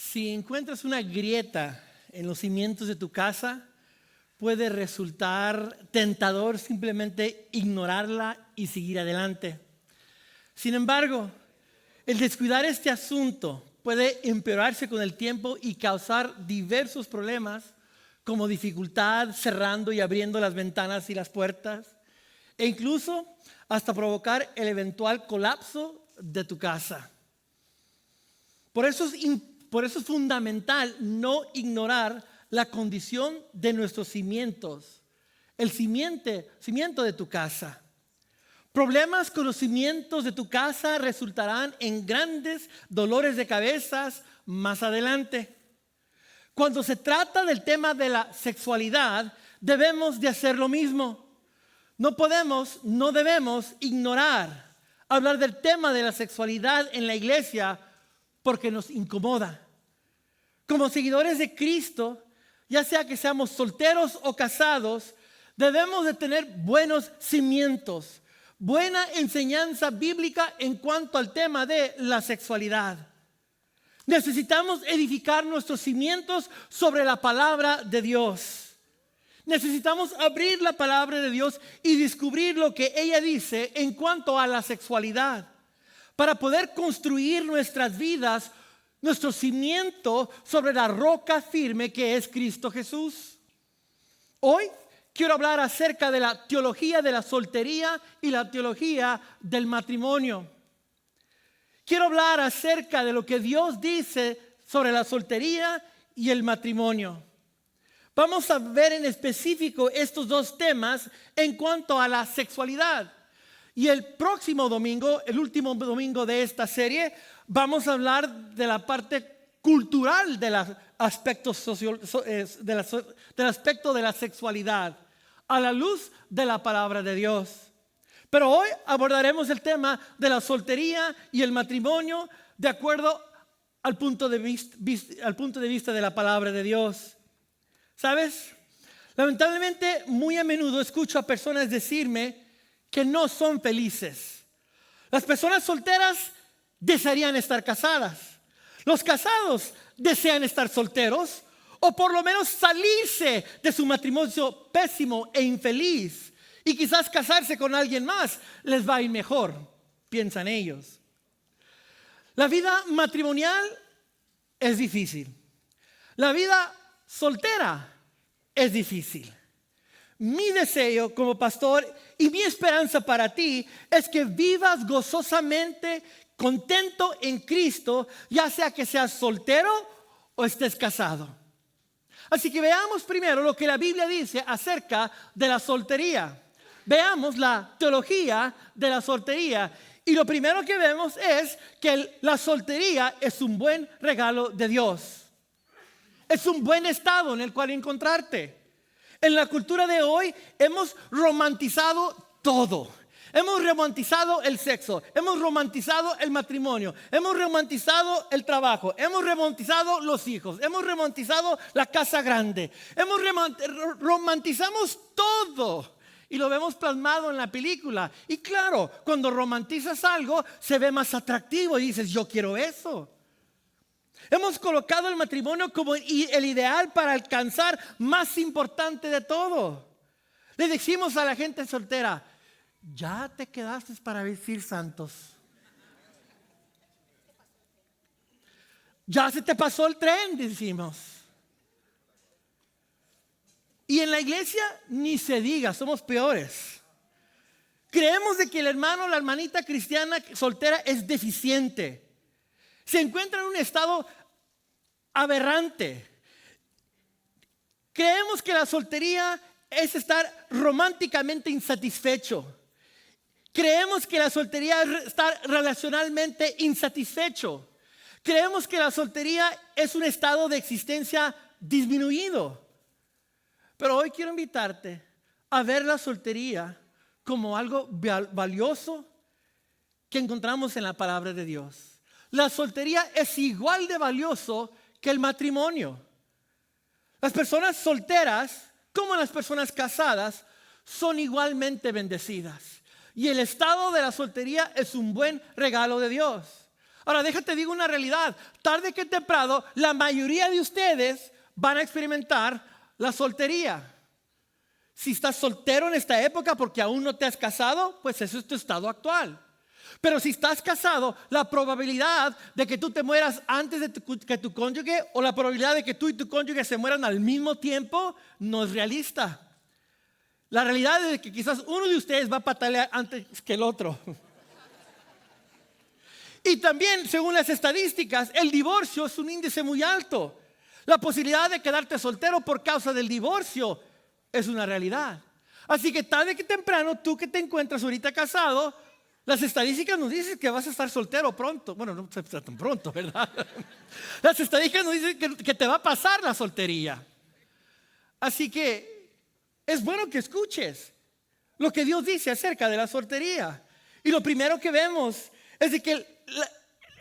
Si encuentras una grieta en los cimientos de tu casa, puede resultar tentador simplemente ignorarla y seguir adelante. Sin embargo, el descuidar este asunto puede empeorarse con el tiempo y causar diversos problemas, como dificultad cerrando y abriendo las ventanas y las puertas, e incluso hasta provocar el eventual colapso de tu casa. Por eso es fundamental no ignorar la condición de nuestros cimientos, el cimiento de tu casa. Problemas con los cimientos de tu casa resultarán en grandes dolores de cabezas más adelante. Cuando se trata del tema de la sexualidad, debemos de hacer lo mismo. No debemos ignorar hablar del tema de la sexualidad en la iglesia porque nos incomoda. Como seguidores de Cristo, ya sea que seamos solteros o casados, debemos de tener buenos cimientos, buena enseñanza bíblica en cuanto al tema de la sexualidad. Necesitamos edificar nuestros cimientos sobre la palabra de Dios. Necesitamos abrir la palabra de Dios y descubrir lo que ella dice en cuanto a la sexualidad, para poder construir nuestras vidas, nuestro cimiento sobre la roca firme que es Cristo Jesús. Hoy quiero hablar acerca de la teología de la soltería y la teología del matrimonio. Quiero hablar acerca de lo que Dios dice sobre la soltería y el matrimonio. Vamos a ver en específico estos dos temas en cuanto a la sexualidad. Y el próximo domingo, el último domingo de esta serie, vamos a hablar de la parte cultural del aspecto de la sexualidad, a la luz de la palabra de Dios. Pero hoy abordaremos el tema de la soltería y el matrimonio de acuerdo al punto de vista de la palabra de Dios. ¿Sabes? Lamentablemente, muy a menudo escucho a personas decirme que no son felices. Las personas solteras desearían estar casadas. Los casados desean estar solteros o por lo menos salirse de su matrimonio pésimo e infeliz. Y quizás casarse con alguien más les va a ir mejor, piensan ellos. La vida matrimonial es difícil. La vida soltera es difícil. Mi deseo como pastor y mi esperanza para ti es que vivas gozosamente, contento en Cristo, ya sea que seas soltero o estés casado. Así que veamos primero lo que la Biblia dice acerca de la soltería. Veamos la teología de la soltería. Y lo primero que vemos es que la soltería es un buen regalo de Dios. Es un buen estado en el cual encontrarte. En la cultura de hoy hemos romantizado todo. Hemos romantizado el sexo, hemos romantizado el matrimonio, hemos romantizado el trabajo, hemos romantizado los hijos, hemos romantizado la casa grande. Romantizamos todo y lo vemos plasmado en la película. Y claro, cuando romantizas algo se ve más atractivo y dices, yo quiero eso. Hemos colocado el matrimonio como el ideal para alcanzar más importante de todo. Le decimos a la gente soltera, ya te quedaste para vestir santos. Ya se te pasó el tren, decimos. Y en la iglesia ni se diga, somos peores. Creemos de que el hermano o la hermanita cristiana soltera es deficiente. Se encuentra en un estado aberrante. Creemos que la soltería es estar románticamente insatisfecho. Creemos que la soltería es estar relacionalmente insatisfecho. Creemos que la soltería es un estado de existencia disminuido. Pero hoy quiero invitarte a ver la soltería como algo valioso que encontramos en la palabra de Dios. La soltería es igual de valioso que el matrimonio. Las personas solteras, como las personas casadas, son igualmente bendecidas. Y el estado de la soltería es un buen regalo de Dios. Ahora, déjate digo una realidad. Tarde que temprano, la mayoría de ustedes van a experimentar la soltería. Si estás soltero en esta época porque aún no te has casado, pues eso es tu estado actual. Pero si estás casado, la probabilidad de que tú te mueras antes de que tu cónyuge o la probabilidad de que tú y tu cónyuge se mueran al mismo tiempo no es realista. La realidad es que quizás uno de ustedes va a patalear antes que el otro. Y también, según las estadísticas, el divorcio es un índice muy alto. La posibilidad de quedarte soltero por causa del divorcio es una realidad. Así que tarde que temprano, tú que te encuentras ahorita casado, las estadísticas nos dicen que vas a estar soltero pronto. Bueno, no está tan pronto, ¿verdad? Las estadísticas nos dicen que te va a pasar la soltería. Así que es bueno que escuches lo que Dios dice acerca de la soltería. Y lo primero que vemos es de que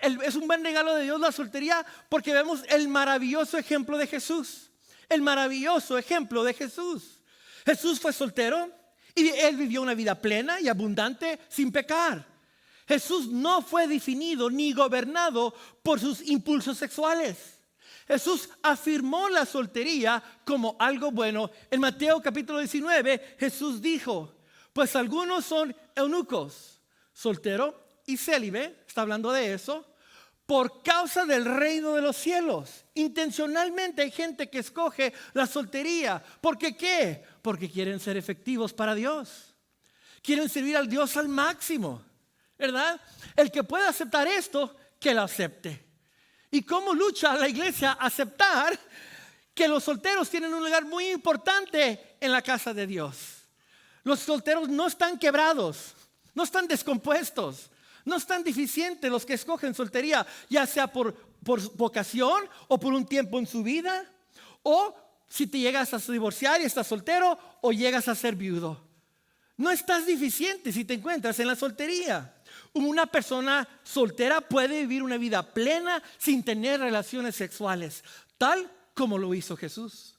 es un buen regalo de Dios la soltería porque vemos el maravilloso ejemplo de Jesús. El maravilloso ejemplo de Jesús. Jesús fue soltero y Él vivió una vida plena y abundante sin pecar. Jesús no fue definido ni gobernado por sus impulsos sexuales. Jesús afirmó la soltería como algo bueno. En Mateo capítulo 19, Jesús dijo, pues algunos son eunucos, soltero y célibe, está hablando de eso, por causa del reino de los cielos. Intencionalmente hay gente que escoge la soltería. ¿Por qué qué? Porque quieren ser efectivos para Dios. Quieren servir al Dios al máximo, ¿verdad? El que pueda aceptar esto, que lo acepte. ¿Y cómo lucha la iglesia a aceptar que los solteros tienen un lugar muy importante en la casa de Dios? Los solteros no están quebrados, no están descompuestos. No están deficientes los que escogen soltería, ya sea por vocación o por un tiempo en su vida, o si te llegas a divorciar y estás soltero, o llegas a ser viudo. No estás deficiente si te encuentras en la soltería. Una persona soltera puede vivir una vida plena sin tener relaciones sexuales, tal como lo hizo Jesús.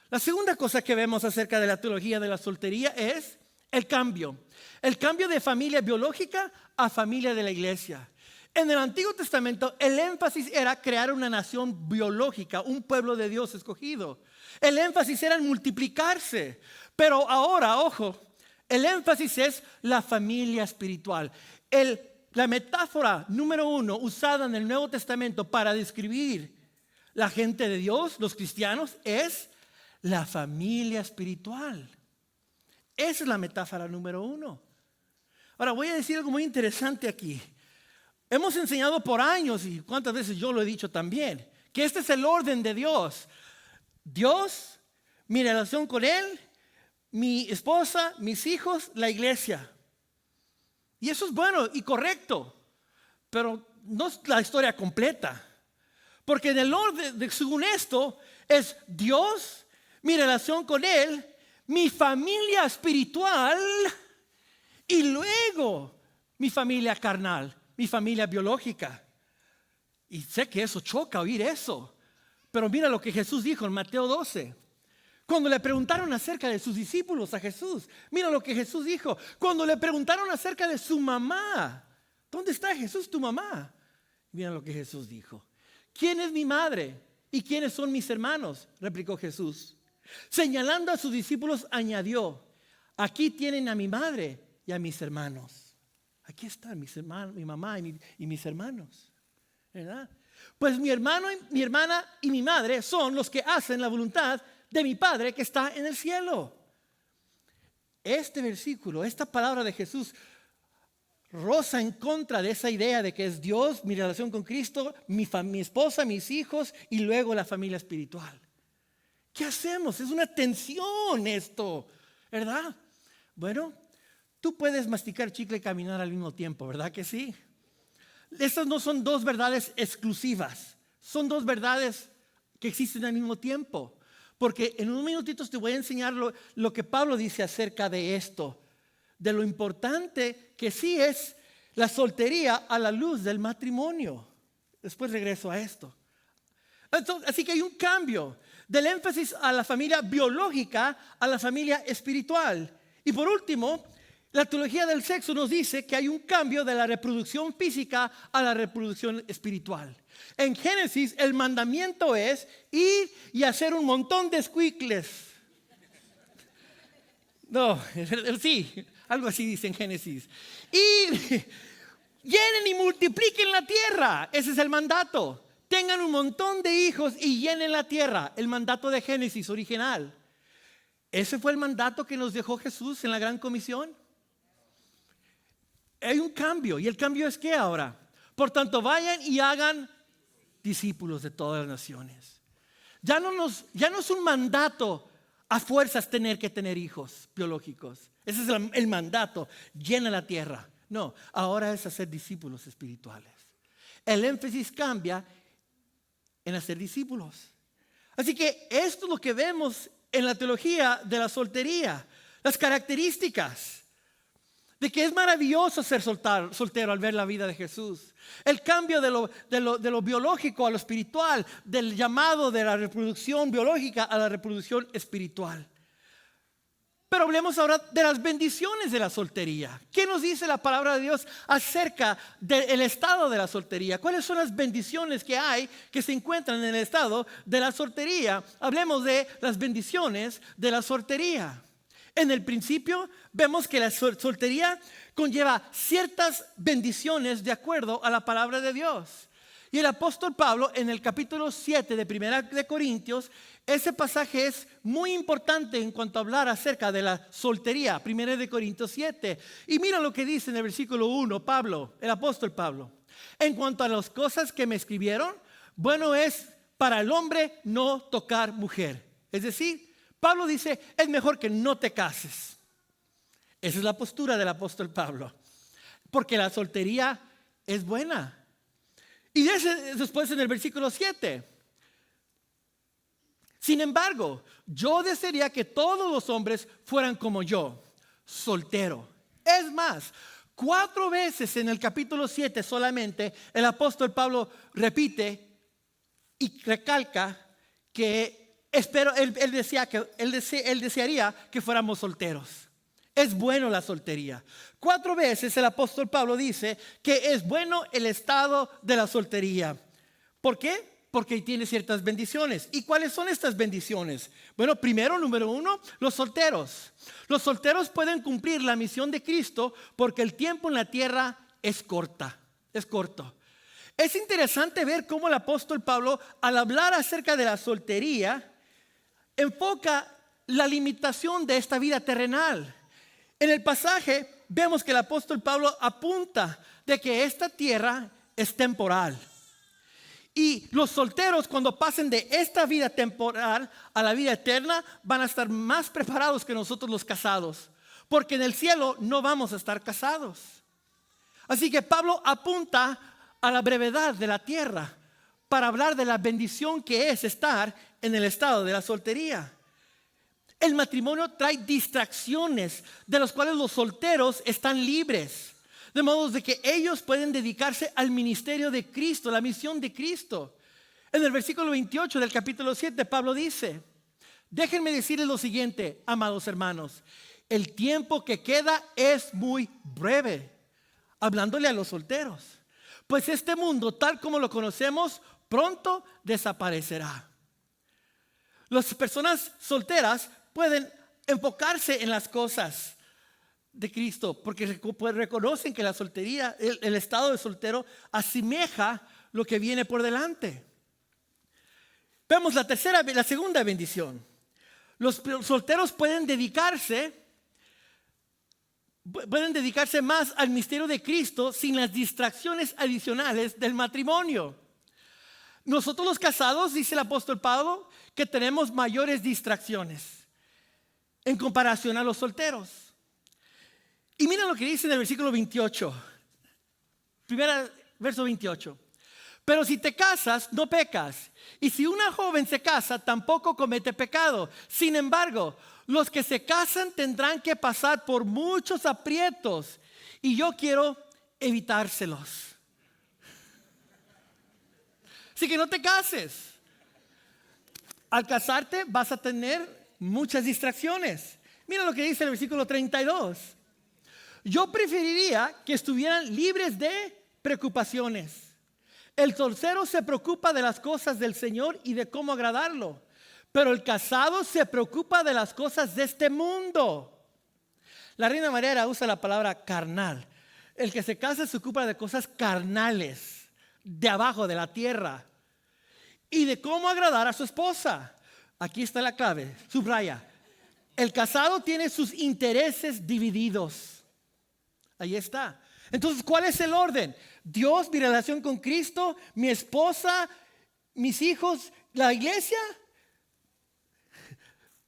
La segunda cosa que vemos acerca de la teología de la soltería es el cambio. El cambio de familia biológica a familia de la iglesia. En el Antiguo Testamento el énfasis era crear una nación biológica, un pueblo de Dios escogido. El énfasis era en multiplicarse. Pero ahora, ojo, el énfasis es la familia espiritual. La metáfora número 1 usada en el Nuevo Testamento para describir la gente de Dios, los cristianos, es la familia espiritual. Esa es la metáfora número 1. Ahora voy a decir algo muy interesante aquí. Hemos enseñado por años, y cuántas veces yo lo he dicho también, que este es el orden de Dios. Dios, mi relación con Él, mi esposa, mis hijos, la iglesia. Y eso es bueno y correcto, pero no es la historia completa. Porque en el orden, según esto, es Dios, mi relación con Él, mi familia espiritual y luego mi familia carnal, mi familia biológica. Y sé que eso choca oír eso, pero mira lo que Jesús dijo en Mateo 12. Cuando le preguntaron acerca de sus discípulos a Jesús, mira lo que Jesús dijo. Cuando le preguntaron acerca de su mamá, ¿dónde está Jesús, tu mamá? Mira lo que Jesús dijo. ¿Quién es mi madre y quiénes son mis hermanos?, replicó Jesús. Señalando a sus discípulos, añadió, aquí tienen a mi madre y a mis hermanos. Aquí están mis hermanos, mi mamá y mis hermanos, ¿verdad? Pues mi hermano, mi hermana y mi madre son los que hacen la voluntad de mi Padre que está en el cielo. Este versículo, esta palabra de Jesús roza en contra de esa idea de que es Dios, mi relación con Cristo, mi esposa, mis hijos y luego la familia espiritual. ¿Qué hacemos? Es una tensión esto, ¿verdad? Bueno, tú puedes masticar chicle y caminar al mismo tiempo, ¿verdad que sí? Estas no son dos verdades exclusivas, son dos verdades que existen al mismo tiempo. Porque en unos minutitos te voy a enseñar lo que Pablo dice acerca de esto, de lo importante que sí es la soltería a la luz del matrimonio. Después regreso a esto. Entonces, así que hay un cambio del énfasis a la familia biológica a la familia espiritual. Y por último, la teología del sexo nos dice que hay un cambio de la reproducción física a la reproducción espiritual. En Génesis el mandamiento es ir y hacer un montón de escuincles. No, sí, algo así dice en Génesis. Ir, llenen y multipliquen la tierra. Ese es el mandato. Tengan un montón de hijos y llenen la tierra. El mandato de Génesis original. Ese fue el mandato que nos dejó Jesús en la Gran Comisión. Hay un cambio. ¿Y el cambio es qué ahora? Por tanto, vayan y hagan discípulos de todas las naciones. Ya no es un mandato a fuerzas tener que tener hijos biológicos. Ese es el mandato. Llena la tierra. No, ahora es hacer discípulos espirituales. El énfasis cambia en hacer discípulos. Así que esto es lo que vemos en la teología de la soltería. Las características de que es maravilloso ser soltero al ver la vida de Jesús. El cambio de lo biológico a lo espiritual, del llamado de la reproducción biológica a la reproducción espiritual. Pero hablemos ahora de las bendiciones de la soltería. ¿Qué nos dice la palabra de Dios acerca del estado de la soltería? ¿Cuáles son las bendiciones que hay que se encuentran en el estado de la soltería? Hablemos de las bendiciones de la soltería. En el principio vemos que la soltería conlleva ciertas bendiciones de acuerdo a la palabra de Dios. Y el apóstol Pablo en el capítulo 7 de Primera de Corintios, ese pasaje es muy importante en cuanto a hablar acerca de la soltería. Primera de Corintios 7. Y mira lo que dice en el versículo 1 Pablo, el apóstol Pablo. En cuanto a las cosas que me escribieron, bueno es para el hombre no tocar mujer. Es decir, Pablo dice, es mejor que no te cases. Esa es la postura del apóstol Pablo. Porque la soltería es buena. Y después en el versículo 7. Sin embargo, yo desearía que todos los hombres fueran como yo, soltero. Es más, 4 veces en el capítulo 7 solamente el apóstol Pablo repite y recalca que él desearía que fuéramos solteros. Es bueno la soltería. 4 veces el apóstol Pablo dice que es bueno el estado de la soltería. ¿Por qué? Porque tiene ciertas bendiciones. ¿Y cuáles son estas bendiciones? Bueno, primero, número 1, los solteros. Los solteros pueden cumplir la misión de Cristo porque el tiempo en la tierra es corto. Es interesante ver cómo el apóstol Pablo, al hablar acerca de la soltería, enfoca la limitación de esta vida terrenal. En el pasaje vemos que el apóstol Pablo apunta de que esta tierra es temporal. Y los solteros, cuando pasen de esta vida temporal a la vida eterna, van a estar más preparados que nosotros los casados. Porque en el cielo no vamos a estar casados. Así que Pablo apunta a la brevedad de la tierra para hablar de la bendición que es estar en el estado de la soltería. El matrimonio trae distracciones de las cuales los solteros están libres. De modo de que ellos pueden dedicarse al ministerio de Cristo, la misión de Cristo. En el versículo 28 del capítulo 7, Pablo dice, déjenme decirles lo siguiente, amados hermanos, el tiempo que queda es muy breve. Hablándole a los solteros. Pues este mundo, tal como lo conocemos, pronto desaparecerá. Las personas solteras pueden enfocarse en las cosas de Cristo, porque reconocen que la soltería, el estado de soltero, asemeja lo que viene por delante. Vemos la segunda bendición. Los solteros pueden dedicarse más al misterio de Cristo sin las distracciones adicionales del matrimonio. Nosotros los casados, dice el apóstol Pablo, que tenemos mayores distracciones en comparación a los solteros. Y mira lo que dice en el versículo 28. Verso 28. Pero si te casas, no pecas. Y si una joven se casa, tampoco comete pecado. Sin embargo, los que se casan tendrán que pasar por muchos aprietos. Y yo quiero evitárselos. Así que no te cases. Al casarte vas a tener muchas distracciones. Mira lo que dice el versículo 32. Yo preferiría que estuvieran libres de preocupaciones. El soltero se preocupa de las cosas del Señor y de cómo agradarlo, pero el casado se preocupa de las cosas de este mundo. La Reina Valera usa la palabra carnal. El que se casa se ocupa de cosas carnales, de abajo, de la tierra, y de cómo agradar a su esposa. Aquí está la clave, subraya. El casado tiene sus intereses divididos. Ahí está. Entonces, ¿cuál es el orden? Dios, mi relación con Cristo, mi esposa, mis hijos, la iglesia.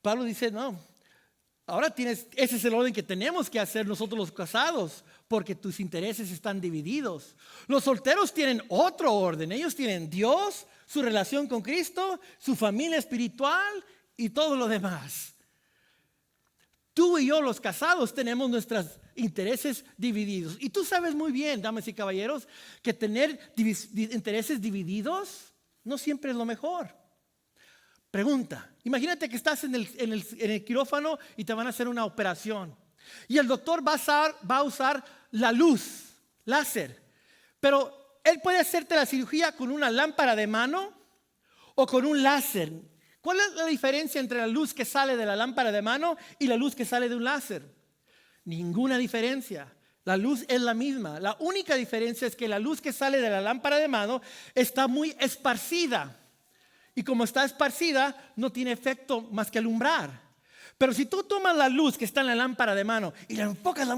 Pablo dice, no. Ahora ese es el orden que tenemos que hacer nosotros los casados, porque tus intereses están divididos. Los solteros tienen otro orden. Ellos tienen Dios, su relación con Cristo, su familia espiritual y todo lo demás. Tú y yo, los casados, tenemos nuestros intereses divididos. Y tú sabes muy bien, damas y caballeros, que tener intereses divididos no siempre es lo mejor. Pregunta, imagínate que estás en el quirófano y te van a hacer una operación. Y el doctor va a usar la luz, láser. Pero él puede hacerte la cirugía con una lámpara de mano o con un láser. ¿Cuál es la diferencia entre la luz que sale de la lámpara de mano y la luz que sale de un láser? Ninguna diferencia. La luz es la misma. La única diferencia es que la luz que sale de la lámpara de mano está muy esparcida. Y como está esparcida, no tiene efecto más que alumbrar. Pero si tú tomas la luz que está en la lámpara de mano y la enfocas,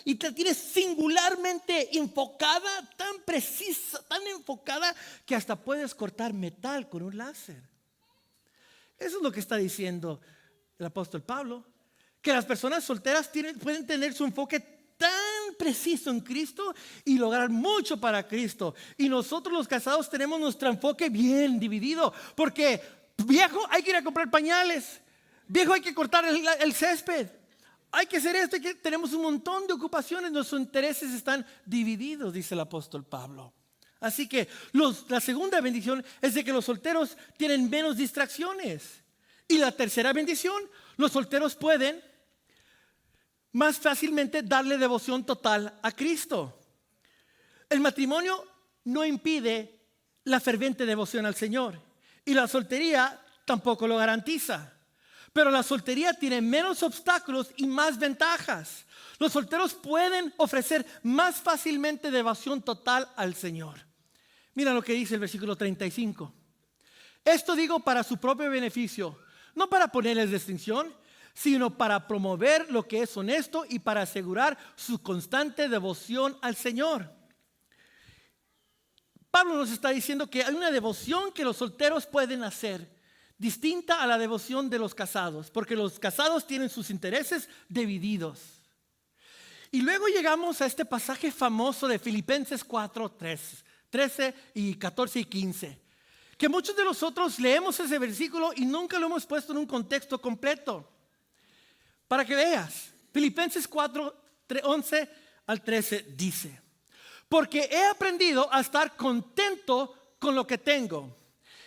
y te tienes singularmente enfocada, tan precisa, tan enfocada, que hasta puedes cortar metal con un láser. Eso es lo que está diciendo el apóstol Pablo, que las personas solteras pueden tener su enfoque tan preciso en Cristo y lograr mucho para Cristo. Y nosotros los casados tenemos nuestro enfoque bien dividido, porque viejo, hay que ir a comprar pañales, viejo, hay que cortar el césped, hay que hacer esto, tenemos un montón de ocupaciones, nuestros intereses están divididos, dice el apóstol Pablo. Así que la segunda bendición es de que los solteros tienen menos distracciones. Y la tercera bendición, los solteros pueden más fácilmente darle devoción total a Cristo. El matrimonio no impide la ferviente devoción al Señor, y la soltería tampoco lo garantiza. Pero la soltería tiene menos obstáculos y más ventajas. Los solteros pueden ofrecer más fácilmente devoción total al Señor. Mira lo que dice el versículo 35. Esto digo para su propio beneficio, no para ponerles distinción, sino para promover lo que es honesto y para asegurar su constante devoción al Señor. Pablo nos está diciendo que hay una devoción que los solteros pueden hacer, distinta a la devoción de los casados, porque los casados tienen sus intereses divididos. Y luego llegamos a este pasaje famoso de Filipenses 4, 13 y 14 y 15, que muchos de nosotros leemos ese versículo y nunca lo hemos puesto en un contexto completo. Para que veas, Filipenses 4, 11 al 13 dice: porque he aprendido a estar contento con lo que tengo.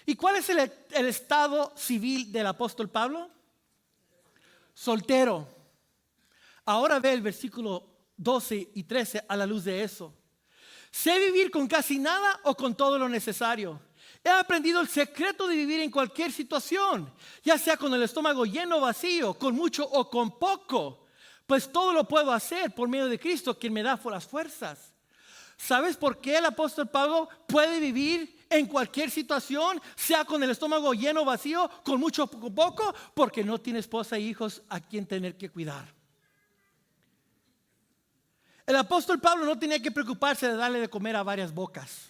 ¿Y cuál es el estado civil del apóstol Pablo? Soltero. Ahora ve el versículo 12 y 13 a la luz de eso. Sé vivir con casi nada o con todo lo necesario. He aprendido el secreto de vivir en cualquier situación, ya sea con el estómago lleno o vacío, con mucho o con poco. Pues todo lo puedo hacer por medio de Cristo, quien me da las fuerzas. ¿Sabes por qué el apóstol Pablo puede vivir en cualquier situación, sea con el estómago lleno o vacío, con mucho o con poco? Porque no tiene esposa e hijos a quien tener que cuidar. El apóstol Pablo no tenía que preocuparse de darle de comer a varias bocas.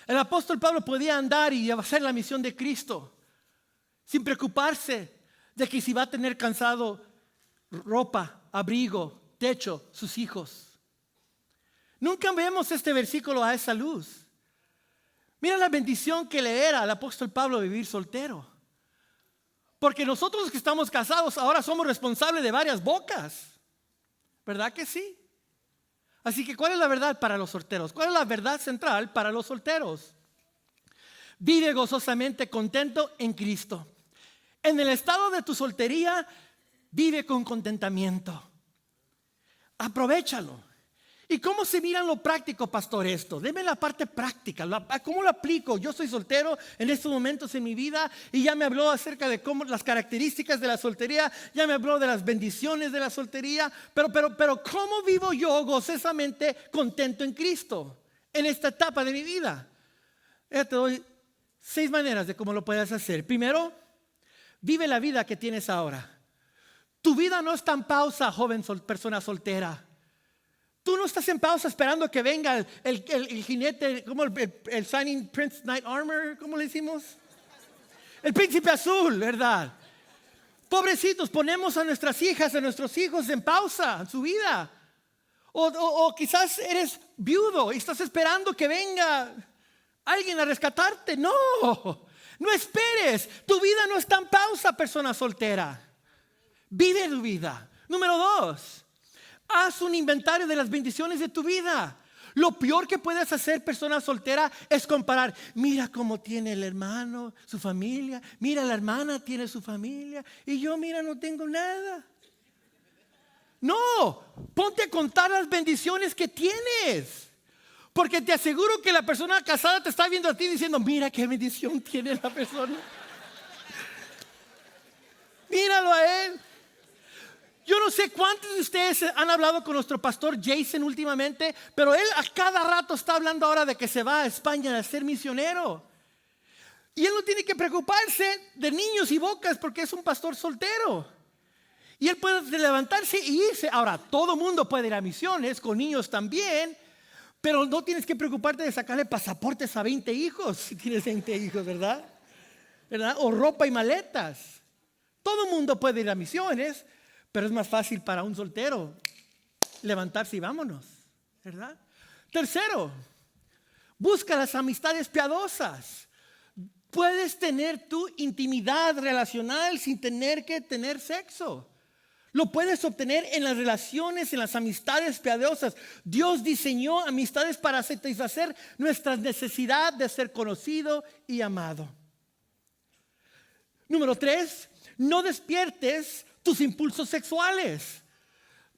El apóstol Pablo podía andar y hacer la misión de Cristo sin preocuparse de que si va a tener cansado ropa, abrigo, techo, sus hijos. Nunca vemos este versículo a esa luz. Mira la bendición que le era al apóstol Pablo vivir soltero. Porque nosotros los que estamos casados ahora somos responsables de varias bocas. ¿Verdad que sí? Así que, ¿cuál es la verdad para los solteros? ¿Cuál es la verdad central para los solteros? Vive gozosamente contento en Cristo. En el estado de tu soltería, Vive con contentamiento. Aprovechalo. ¿Y cómo se mira en lo práctico, pastor, esto? Deme la parte práctica. ¿Cómo lo aplico? Yo soy soltero en estos momentos en mi vida y ya me habló acerca de cómo las características de la soltería, ya me habló de las bendiciones de la soltería, pero ¿cómo vivo yo gozosamente contento en Cristo en esta etapa de mi vida? Ya te doy 6 maneras de cómo lo puedes hacer. Primero, vive la vida que tienes ahora. Tu vida no está en pausa, joven persona soltera. Tú no estás en pausa esperando que venga el jinete, como el Shining Prince Knight Armor, ¿cómo le decimos? El príncipe azul, ¿verdad? Pobrecitos, ponemos a nuestras hijas, a nuestros hijos en pausa en su vida. O quizás eres viudo y estás esperando que venga alguien a rescatarte. No esperes. Tu vida no está en pausa, persona soltera. Vive tu vida. Número 2. Haz un inventario de las bendiciones de tu vida. Lo peor que puedes hacer, persona soltera, es comparar. Mira cómo tiene el hermano, su familia. Mira, la hermana tiene su familia. Y yo, mira, no tengo nada. No, ponte a contar las bendiciones que tienes. Porque te aseguro que la persona casada te está viendo a ti diciendo, mira qué bendición tiene la persona. Míralo a él. Yo no sé cuántos de ustedes han hablado con nuestro pastor Jason últimamente, pero él a cada rato está hablando ahora de que se va a España a ser misionero. Y él no tiene que preocuparse de niños y bocas porque es un pastor soltero. Y él puede levantarse y irse. Ahora, todo mundo puede ir a misiones, con niños también, pero no tienes que preocuparte de sacarle pasaportes a 20 hijos, si tienes 20 hijos, ¿verdad? O ropa y maletas. Todo mundo puede ir a misiones. Pero es más fácil para un soltero levantarse y vámonos, ¿verdad? Tercero, busca las amistades piadosas. Puedes tener tu intimidad relacional sin tener que tener sexo. Lo puedes obtener en las relaciones, en las amistades piadosas. Dios diseñó amistades para satisfacer nuestra necesidad de ser conocido y amado. Número 3, no despiertes tus impulsos sexuales.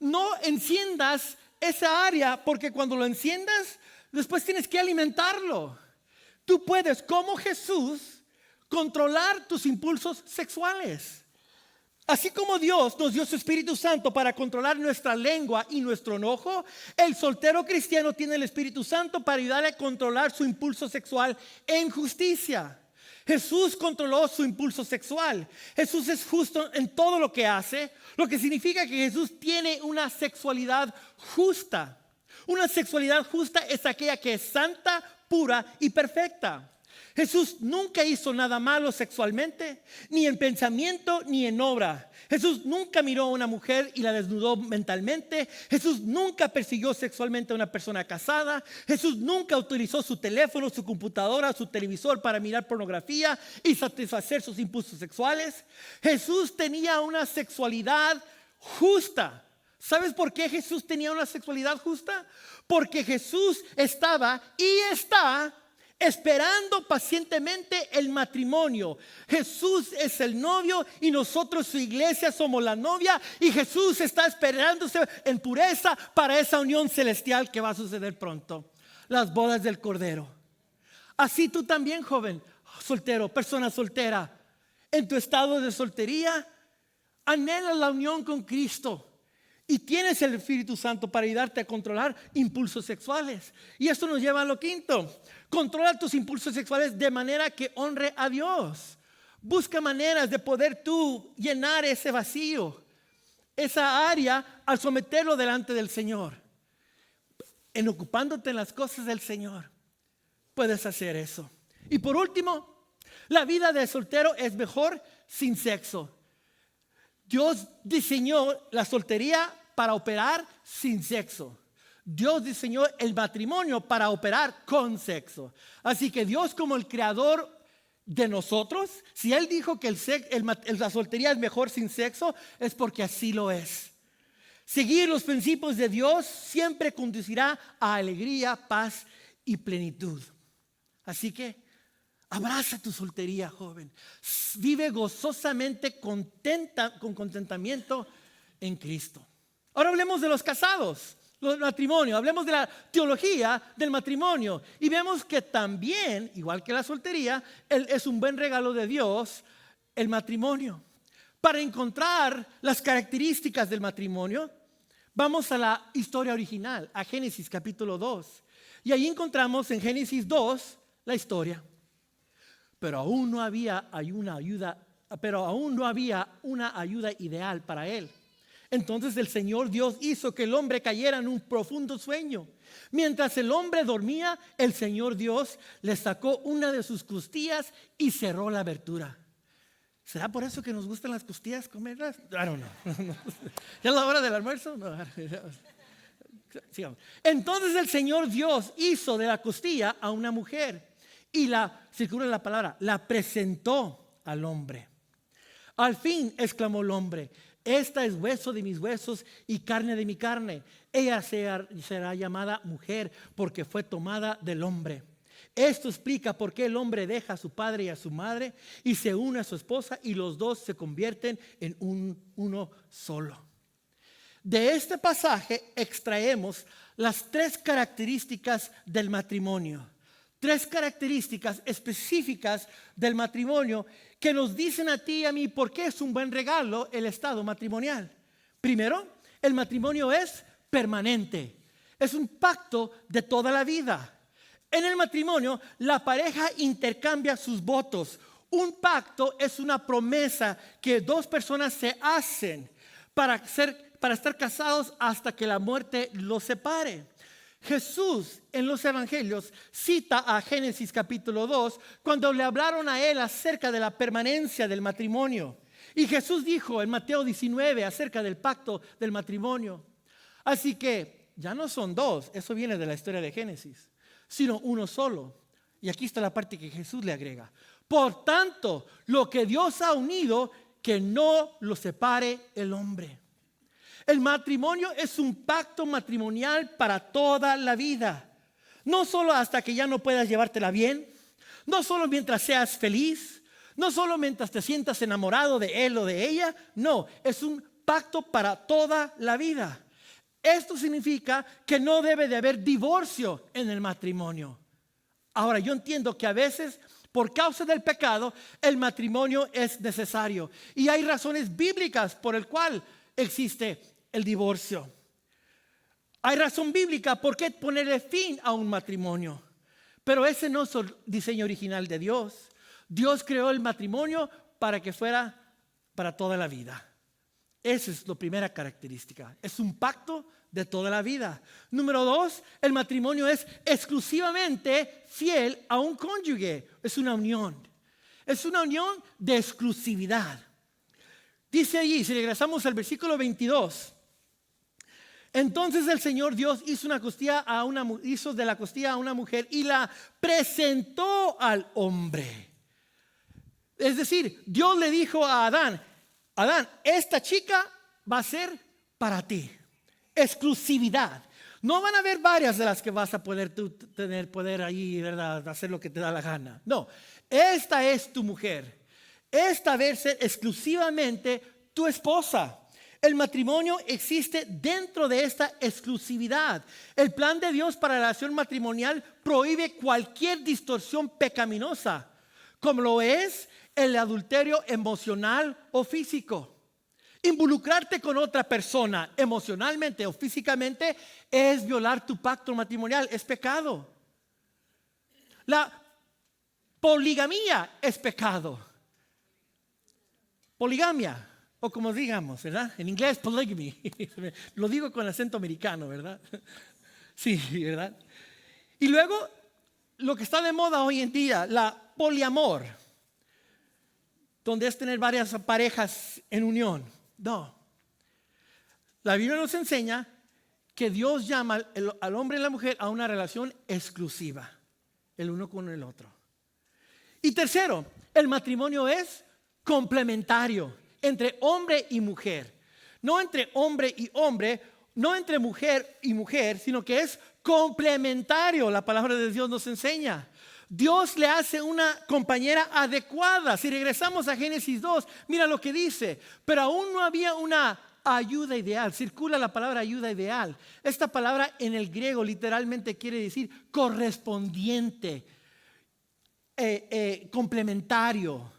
No enciendas esa área porque cuando lo enciendas, después tienes que alimentarlo. Tú puedes, como Jesús, controlar tus impulsos sexuales. Así como Dios nos dio su Espíritu Santo para controlar nuestra lengua y nuestro enojo, el soltero cristiano tiene el Espíritu Santo para ayudarle a controlar su impulso sexual en justicia. Jesús controló su impulso sexual. Jesús es justo en todo lo que hace, lo que significa que Jesús tiene una sexualidad justa. Una sexualidad justa es aquella que es santa, pura y perfecta. Jesús nunca hizo nada malo sexualmente, ni en pensamiento ni en obra. Jesús nunca miró a una mujer y la desnudó mentalmente. Jesús nunca persiguió sexualmente a una persona casada. Jesús nunca utilizó su teléfono, su computadora, su televisor para mirar pornografía y satisfacer sus impulsos sexuales. Jesús tenía una sexualidad justa. ¿Sabes por qué Jesús tenía una sexualidad justa? Porque Jesús estaba y está esperando pacientemente el matrimonio. Jesús es el novio y nosotros, su iglesia, somos la novia. Y Jesús está esperándose en pureza para esa unión celestial que va a suceder pronto. Las bodas del Cordero. Así tú también, joven, soltero, persona soltera, en tu estado de soltería, anhela la unión con Cristo. Y tienes el Espíritu Santo para ayudarte a controlar impulsos sexuales. Y esto nos lleva a lo quinto. Controla tus impulsos sexuales de manera que honre a Dios. Busca maneras de poder tú llenar ese vacío, esa área, al someterlo delante del Señor. En ocupándote en las cosas del Señor, puedes hacer eso. Y por último, la vida de soltero es mejor sin sexo. Dios diseñó la soltería para operar sin sexo. Dios diseñó el matrimonio para operar con sexo. Así que Dios, como el creador de nosotros, si Él dijo que la soltería es mejor sin sexo, es porque así lo es. Seguir los principios de Dios siempre conducirá a alegría, paz y plenitud. Así que Abraza tu soltería, joven. Vive gozosamente con contentamiento en Cristo. Ahora hablemos de los casados, los matrimonios. Hablemos de la teología del matrimonio. Y vemos que también, igual que la soltería, es un buen regalo de Dios el matrimonio. Para encontrar las características del matrimonio, vamos a la historia original, a Génesis capítulo 2. Y ahí encontramos en Génesis 2 la historia. Pero aún no había una ayuda ideal para él. Entonces el Señor Dios hizo que el hombre cayera en un profundo sueño. Mientras el hombre dormía, el Señor Dios le sacó una de sus costillas y cerró la abertura. ¿Será por eso que nos gustan las costillas comerlas? I don't know. ¿Ya es la hora del almuerzo? No. Sigamos. Entonces el Señor Dios hizo de la costilla a una mujer y circula la palabra, la presentó al hombre. Al fin, exclamó el hombre, esta es hueso de mis huesos y carne de mi carne. Ella será llamada mujer porque fue tomada del hombre. Esto explica por qué el hombre deja a su padre y a su madre y se une a su esposa y los dos se convierten en uno solo. De este pasaje extraemos las 3 características del matrimonio. 3 características específicas del matrimonio que nos dicen a ti y a mí por qué es un buen regalo el estado matrimonial. Primero, el matrimonio es permanente. Es un pacto de toda la vida. En el matrimonio, la pareja intercambia sus votos. Un pacto es una promesa que 2 personas se hacen para estar casados hasta que la muerte los separe. Jesús en los evangelios cita a Génesis capítulo 2 cuando le hablaron a él acerca de la permanencia del matrimonio. Y Jesús dijo en Mateo 19 acerca del pacto del matrimonio. Así que ya no son 2, eso viene de la historia de Génesis, sino uno solo. Y aquí está la parte que Jesús le agrega. Por tanto, lo que Dios ha unido, que no lo separe el hombre. El matrimonio es un pacto matrimonial para toda la vida. No solo hasta que ya no puedas llevártela bien, no solo mientras seas feliz, no solo mientras te sientas enamorado de él o de ella. No, es un pacto para toda la vida. Esto significa que no debe de haber divorcio en el matrimonio. Ahora, yo entiendo que a veces, por causa del pecado, el matrimonio es necesario. Y hay razones bíblicas por el cual existe el divorcio. Hay razón bíblica por qué ponerle fin a un matrimonio. Pero ese no es el diseño original de Dios. Dios creó el matrimonio para que fuera para toda la vida. Esa es la primera característica. Es un pacto de toda la vida. Número 2, el matrimonio es exclusivamente fiel a un cónyuge. Es una unión. Es una unión de exclusividad. Dice allí, si regresamos al versículo 22. Entonces el Señor Dios hizo de la costilla a una mujer y la presentó al hombre. Es decir, Dios le dijo a Adán, esta chica va a ser para ti. Exclusividad. No van a haber varias de las que vas a poder tener poder ahí, ¿verdad? Hacer lo que te da la gana. No, esta es tu mujer. Esta debe ser exclusivamente tu esposa. El matrimonio existe dentro de esta exclusividad. El plan de Dios para la relación matrimonial prohíbe cualquier distorsión pecaminosa, como lo es el adulterio emocional o físico. Involucrarte con otra persona emocionalmente o físicamente es violar tu pacto matrimonial, es pecado. La poligamía es pecado. Poligamia. O como digamos, ¿verdad? En inglés, polygamy. Lo digo con acento americano, ¿verdad? Sí, ¿verdad? Y luego, lo que está de moda hoy en día, la poliamor, donde es tener varias parejas en unión. No. La Biblia nos enseña que Dios llama al hombre y la mujer a una relación exclusiva, el uno con el otro. Y tercero, el matrimonio es complementario. Entre hombre y mujer, no entre hombre y hombre, no entre mujer y mujer, sino que es complementario. La palabra de Dios nos enseña. Dios le hace una compañera adecuada. Si regresamos a Génesis 2, mira lo que dice. Pero aún no había una ayuda ideal. Circula la palabra ayuda ideal. Esta palabra en el griego literalmente quiere decir correspondiente, complementario,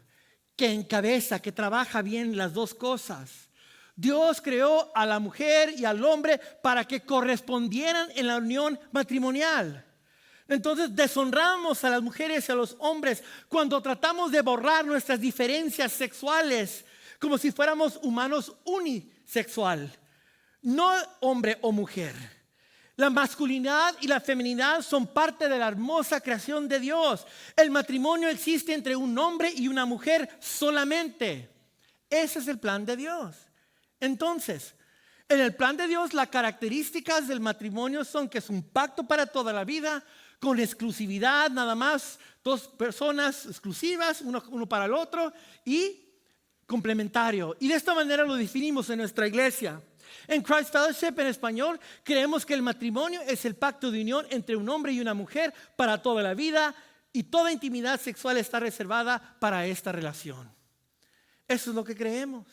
que encabeza, que trabaja bien las dos cosas. Dios creó a la mujer y al hombre para que correspondieran en la unión matrimonial. Entonces deshonramos a las mujeres y a los hombres cuando tratamos de borrar nuestras diferencias sexuales como si fuéramos humanos unisexual, no hombre o mujer. La masculinidad y la feminidad son parte de la hermosa creación de Dios. El matrimonio existe entre un hombre y una mujer solamente. Ese es el plan de Dios. Entonces, en el plan de Dios, las características del matrimonio son que es un pacto para toda la vida, con exclusividad, nada más, dos personas exclusivas, uno para el otro, y complementario. Y de esta manera lo definimos en nuestra iglesia. En Christ Fellowship, en español, creemos que el matrimonio es el pacto de unión entre un hombre y una mujer para toda la vida, y toda intimidad sexual está reservada para esta relación. Eso es lo que creemos.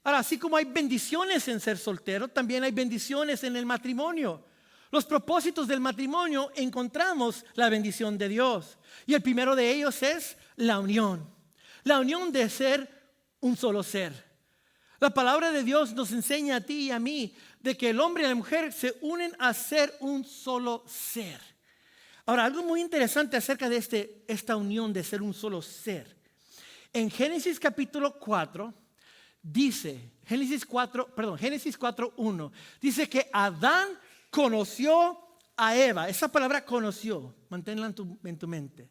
Ahora, así como hay bendiciones en ser soltero, también hay bendiciones en el matrimonio. Los propósitos del matrimonio encontramos la bendición de Dios. Y el primero de ellos es la unión. La unión de ser un solo ser. La palabra de Dios nos enseña a ti y a mí de que el hombre y la mujer se unen a ser un solo ser. Ahora, algo muy interesante acerca de esta unión de ser un solo ser. En Génesis capítulo 4 dice, Génesis 4:1, dice que Adán conoció a Eva. Esa palabra conoció, manténla en tu mente.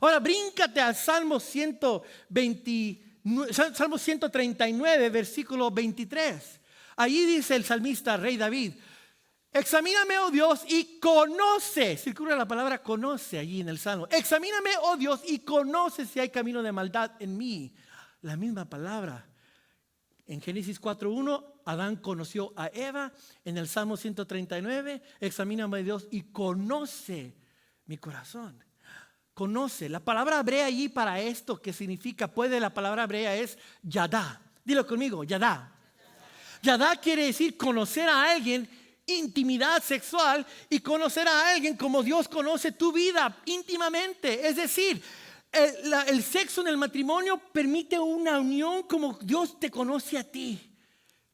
Ahora bríncate al Salmo 139, versículo 23. Allí dice el salmista, rey David: examíname, oh Dios, y conoce. Circula la palabra conoce allí en el Salmo. Examíname, oh Dios, y conoce si hay camino de maldad en mí. La misma palabra. En Génesis 4:1, Adán conoció a Eva. En el Salmo 139, examíname, Dios, y conoce mi corazón. Conoce. La palabra hebrea allí para esto, que significa, la palabra hebrea es yadá. Dilo conmigo, yadá. Yadá quiere decir conocer a alguien, intimidad sexual, y conocer a alguien como Dios conoce tu vida íntimamente. Es decir, el sexo en el matrimonio permite una unión como Dios te conoce a ti,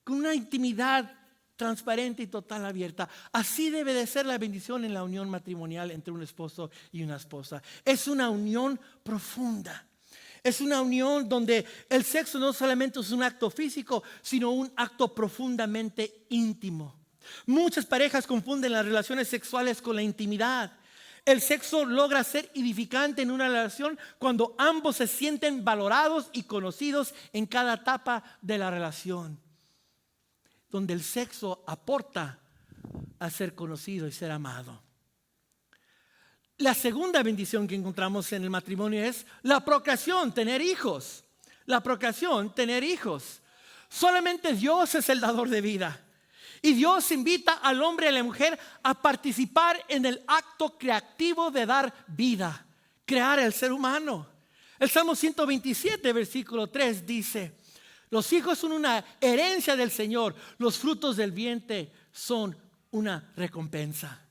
con una intimidad transparente y total abierta. Así debe de ser la bendición en la unión matrimonial entre un esposo y una esposa. Es una unión profunda. Es una unión donde el sexo no solamente es un acto físico, sino un acto profundamente íntimo. Muchas parejas confunden las relaciones sexuales con la intimidad. El sexo logra ser edificante en una relación cuando ambos se sienten valorados y conocidos en cada etapa de la relación. Donde el sexo aporta a ser conocido y ser amado. La segunda bendición que encontramos en el matrimonio es la procreación, tener hijos. La procreación, tener hijos. Solamente Dios es el dador de vida. Y Dios invita al hombre y a la mujer a participar en el acto creativo de dar vida, crear el ser humano. El Salmo 127, versículo 3 dice: los hijos son una herencia del Señor, los frutos del vientre son una recompensa.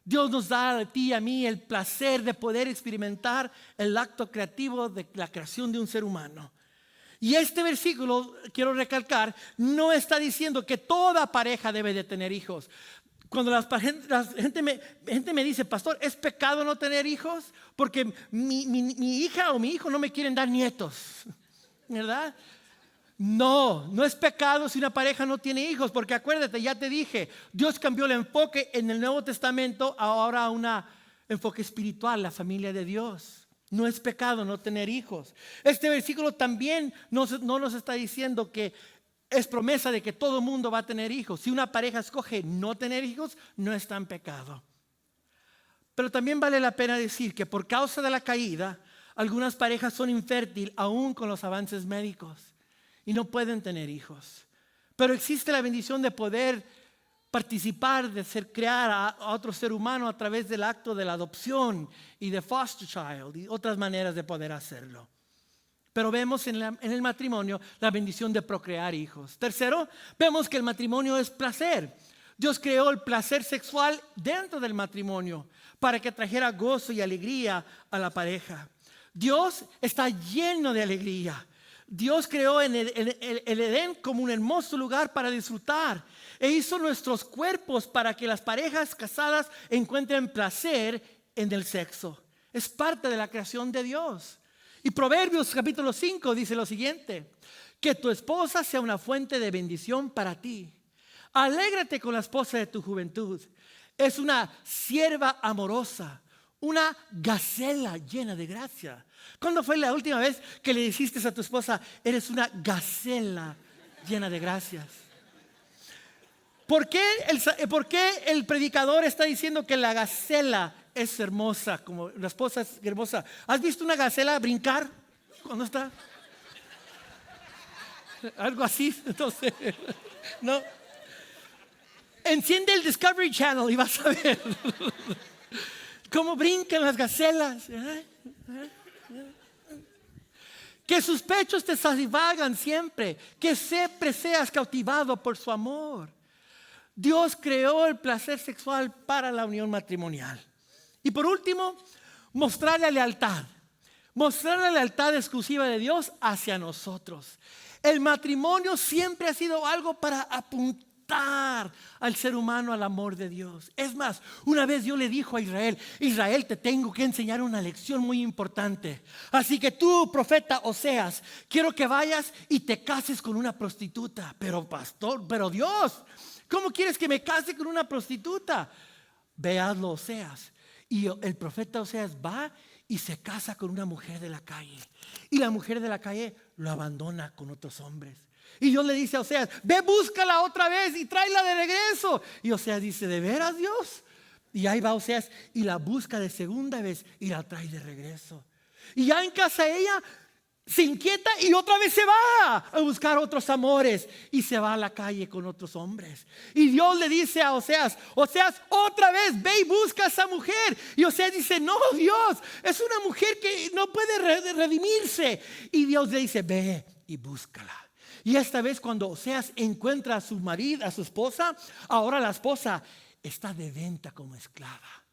Dios nos da a ti y a mí el placer de poder experimentar el acto creativo de la creación de un ser humano. Y este versículo, quiero recalcar, no está diciendo que toda pareja debe de tener hijos. Cuando la gente me dice: pastor, ¿es pecado no tener hijos? Porque mi hija o mi hijo no me quieren dar nietos, ¿verdad? No es pecado si una pareja no tiene hijos, porque acuérdate, ya te dije, Dios cambió el enfoque en el Nuevo Testamento ahora a un enfoque espiritual, la familia de Dios. No es pecado no tener hijos. Este versículo también no nos está diciendo que es promesa de que todo el mundo va a tener hijos. Si una pareja escoge no tener hijos, no está en pecado. Pero también vale la pena decir que por causa de la caída, algunas parejas son infértiles aún con los avances médicos y no pueden tener hijos. Pero existe la bendición de poder participar de crear a otro ser humano a través del acto de la adopción y de foster child y otras maneras de poder hacerlo. Pero vemos en el matrimonio la bendición de procrear hijos. Tercero, vemos que el matrimonio es placer. Dios creó el placer sexual dentro del matrimonio para que trajera gozo y alegría a la pareja. Dios está lleno de alegría. Dios creó el Edén como un hermoso lugar para disfrutar e hizo nuestros cuerpos para que las parejas casadas encuentren placer en el sexo. Es parte de la creación de Dios. Y Proverbios capítulo 5 dice lo siguiente: que tu esposa sea una fuente de bendición para ti. Alégrate con la esposa de tu juventud. Es una sierva amorosa, una gacela llena de gracia. ¿Cuándo fue la última vez que le dijiste a tu esposa, eres una gacela llena de gracias? ¿Por qué el predicador está diciendo que la gacela es hermosa, como la esposa es hermosa? ¿Has visto una gacela brincar cuando está? Algo así, entonces, ¿no? Enciende el Discovery Channel y vas a ver cómo brincan las gacelas. Que sus pechos te satisfagan siempre, que siempre seas cautivado por su amor. Dios creó el placer sexual para la unión matrimonial. Y por último, mostrar la lealtad. Mostrar la lealtad exclusiva de Dios hacia nosotros. El matrimonio siempre ha sido algo para apuntar al ser humano al amor de Dios. Es más, una vez Dios le dijo a Israel: Israel, te tengo que enseñar una lección muy importante. Así que tú, profeta Oseas, quiero que vayas y te cases con una prostituta. Pero pastor, pero Dios, ¿cómo quieres que me case con una prostituta? Veadlo, Oseas. Y el profeta Oseas va y se casa con una mujer de la calle. Y la mujer de la calle lo abandona con otros hombres. Y Dios le dice a Oseas: ve, búscala otra vez y tráela de regreso. Y Oseas dice: ¿de veras, Dios? Y ahí va Oseas y la busca de segunda vez y la trae de regreso. Y ya en casa ella se inquieta y otra vez se va a buscar otros amores y se va a la calle con otros hombres. Y Dios le dice a Oseas: Oseas, otra vez ve y busca a esa mujer. Y Oseas dice: no, Dios, es una mujer que no puede redimirse. Y Dios le dice: ve y búscala. Y esta vez cuando Oseas encuentra a su marido, a su esposa, ahora la esposa está de venta como esclava.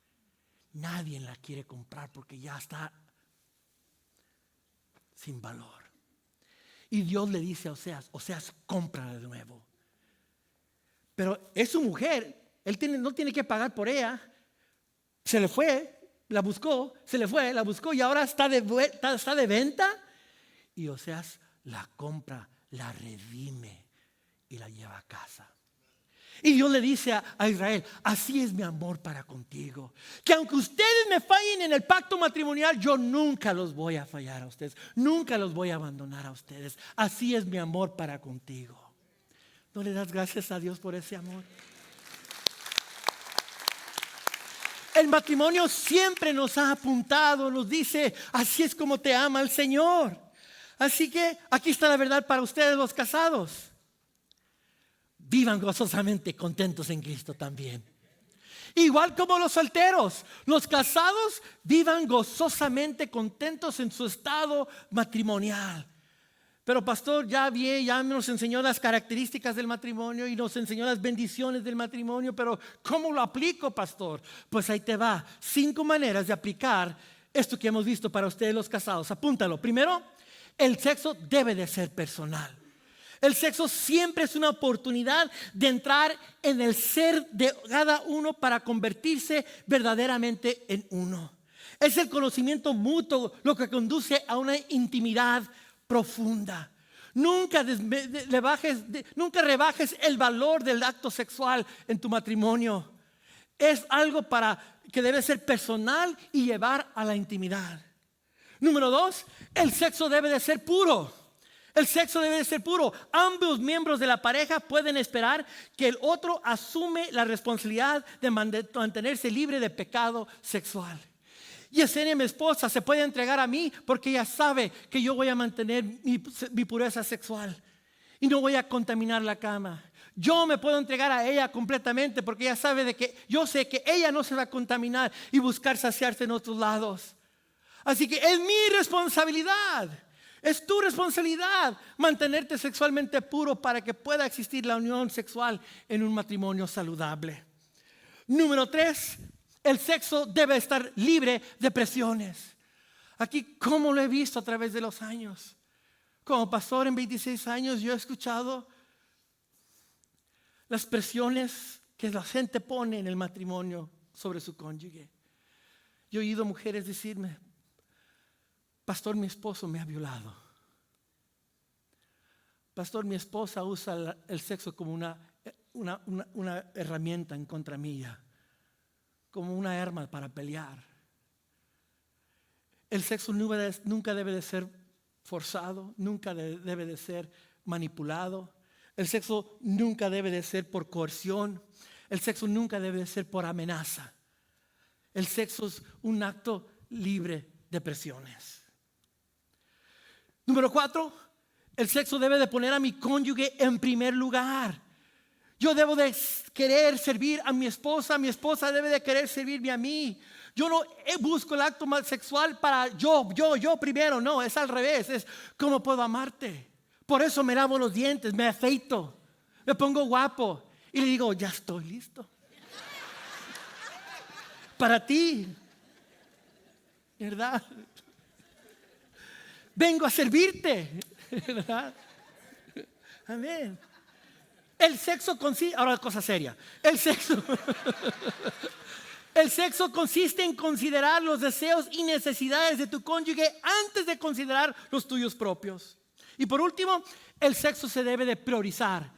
Nadie la quiere comprar porque ya está sin valor. Y Dios le dice a Oseas: Oseas, cómprala de nuevo. Pero es su mujer, no tiene que pagar por ella. Se le fue, la buscó, se le fue, la buscó y ahora está de venta. Y Oseas la compra, la redime y la lleva a casa. Y Dios le dice a Israel: así es mi amor para contigo, que aunque ustedes me fallen en el pacto matrimonial, yo nunca los voy a fallar a ustedes, nunca los voy a abandonar a ustedes. Así es mi amor para contigo. ¿No le das gracias a Dios por ese amor? El matrimonio siempre nos ha apuntado, nos dice: así es como te ama el Señor. Así que aquí está la verdad para ustedes, los casados. Vivan gozosamente contentos en Cristo también. Igual como los solteros, los casados vivan gozosamente contentos en su estado matrimonial. Pero pastor, ya nos enseñó las características del matrimonio y nos enseñó las bendiciones del matrimonio, pero ¿cómo lo aplico, pastor? Pues ahí te va, 5 maneras de aplicar esto que hemos visto para ustedes los casados. Apúntalo. Primero, el sexo debe de ser personal. El sexo siempre es una oportunidad de entrar en el ser de cada uno para convertirse verdaderamente en uno. Es el conocimiento mutuo lo que conduce a una intimidad profunda. Nunca rebajes el valor del acto sexual en tu matrimonio. Es algo que debe ser personal y llevar a la intimidad. Número 2, el sexo debe de ser puro. El sexo debe de ser puro. Ambos miembros de la pareja pueden esperar que el otro asume la responsabilidad de mantenerse libre de pecado sexual. Yesenia, mi esposa, se puede entregar a mí porque ella sabe que yo voy a mantener mi pureza sexual y no voy a contaminar la cama. Yo me puedo entregar a ella completamente porque ella sabe de que yo sé que ella no se va a contaminar y buscar saciarse en otros lados. Así que es mi responsabilidad, es tu responsabilidad mantenerte sexualmente puro para que pueda existir la unión sexual en un matrimonio saludable. Número 3, el sexo debe estar libre de presiones. Aquí, como lo he visto a través de los años. Como pastor en 26 años, yo he escuchado las presiones que la gente pone en el matrimonio sobre su cónyuge. Yo he oído mujeres decirme: pastor, mi esposo me ha violado. Pastor, mi esposa usa el sexo como una herramienta en contra mía, como una arma para pelear. El sexo nunca debe de ser forzado, nunca debe de ser manipulado. El sexo nunca debe de ser por coerción. El sexo nunca debe de ser por amenaza. El sexo es un acto libre de presiones. Número 4, el sexo debe de poner a mi cónyuge en primer lugar. Yo debo de querer servir a mi esposa debe de querer servirme a mí. Yo no busco el acto más sexual para yo primero, no, es al revés, es cómo puedo amarte. Por eso me lavo los dientes, me afeito, me pongo guapo y le digo: ya estoy listo para ti, ¿verdad? Vengo a servirte, ¿verdad? Amén. El sexo consiste, ahora cosa seria, el sexo consiste en considerar los deseos y necesidades de tu cónyuge antes de considerar los tuyos propios. Y por último, el sexo se debe de priorizar.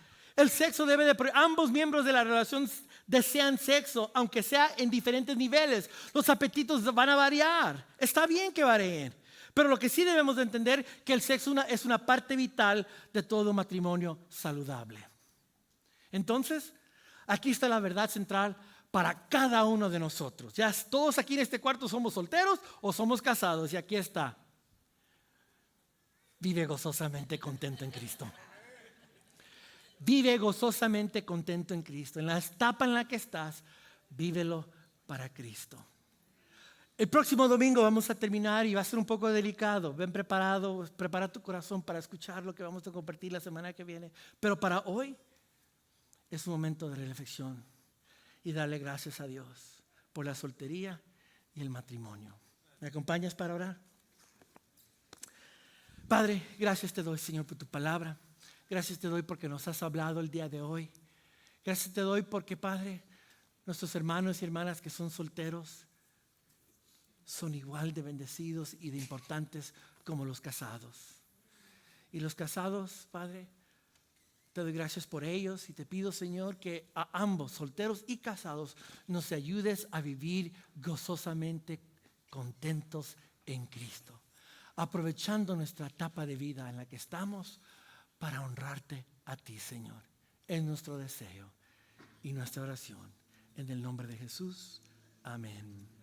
Ambos miembros de la relación desean sexo, aunque sea en diferentes niveles. Los apetitos van a variar. Está bien que varíen. Pero lo que sí debemos de entender que el sexo es una parte vital de todo matrimonio saludable. Entonces, aquí está la verdad central para cada uno de nosotros. Ya todos aquí en este cuarto somos solteros o somos casados, y aquí está: vive gozosamente contento en Cristo. Vive gozosamente contento en Cristo. En la etapa en la que estás, vívelo para Cristo. El próximo domingo vamos a terminar y va a ser un poco delicado. Ven preparado, prepara tu corazón para escuchar lo que vamos a compartir la semana que viene. Pero para hoy es un momento de reflexión y darle gracias a Dios por la soltería y el matrimonio. ¿Me acompañas para orar? Padre, gracias te doy, Señor, por tu palabra. Gracias te doy porque nos has hablado el día de hoy. Gracias te doy porque, Padre, nuestros hermanos y hermanas que son solteros son igual de bendecidos y de importantes como los casados. Y los casados, Padre, te doy gracias por ellos y te pido, Señor, que a ambos, solteros y casados, nos ayudes a vivir gozosamente contentos en Cristo, aprovechando nuestra etapa de vida en la que estamos para honrarte a ti, Señor. Es nuestro deseo y nuestra oración. En el nombre de Jesús. Amén.